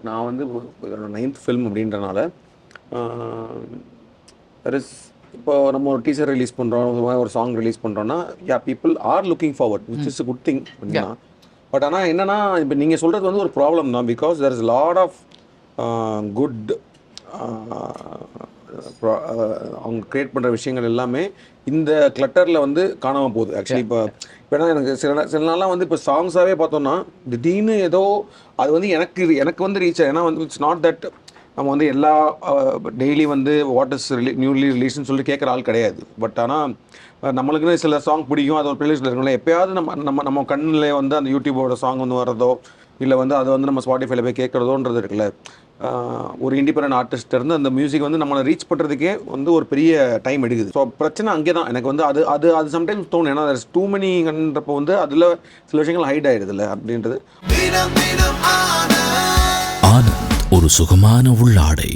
நான் வந்து என்னோட 9th ஃபிலிம் அப்படின்றனால இஸ் இப்போ நம்ம ஒரு டீசர் ரிலீஸ் பண்ணுறோம், ஒரு சாங் ரிலீஸ் பண்ணுறோன்னா, people are looking forward, which is good thing அப்படின்னா. பட் ஆனால் என்னென்னா, இப்போ நீங்கள் சொல்கிறது வந்து ஒரு ப்ராப்ளம் தான். Because there is lot of good அவங்க க்ரியேட் பண்ணுற விஷயங்கள் எல்லாமே இந்த கிளட்டரில் வந்து காணாமல் போகுது. ஆக்சுவலி இப்போ எனக்கு சில நாள்லாம் வந்து இப்போ சாங்ஸாகவே பார்த்தோன்னா திடீர்னு ஏதோ அது வந்து எனக்கு வந்து ரீச் ஆகும். ஏன்னா வந்து இட்ஸ் நாட் தட் நம்ம வந்து எல்லா டெய்லி வந்து வாட் இஸ் நியூலி ரிலீஸ்ன்னு சொல்லி கேட்குற ஆள் கிடையாது. பட் ஆனால் நம்மளுக்குன்னு சில சாங் பிடிக்கும், அது ஒரு பிளேலிஸ்ட்டில் இருக்கும்ல. எப்போயாவது நம்ம கண்ணில் வந்து அந்த யூடியூபோட சாங் வந்து வர்றதோ, இல்லை வந்து அதை வந்து நம்ம ஸ்பாட்டிஃபைல போய் கேட்குறதோன்றது இருக்குல்ல. ஒரு இண்டிபெண்டன்ட் ஆர்டிஸ்ட் இருந்து அந்த மியூசிக் வந்து நம்மளை ரீச் பண்ணுறதுக்கே வந்து ஒரு பெரிய டைம் எடுக்குது. ஸோ பிரச்சனை அங்கே தான் எனக்கு வந்து அது சம்டைம்ஸ் தோணும். ஏன்னா டூ மெனின்றப்போ வந்து அதில் சில விஷயங்கள் ஹைட் ஆகிடுதுல்ல அப்படின்றது. ஆனந்த், ஒரு சுகமான உள்ளாடை.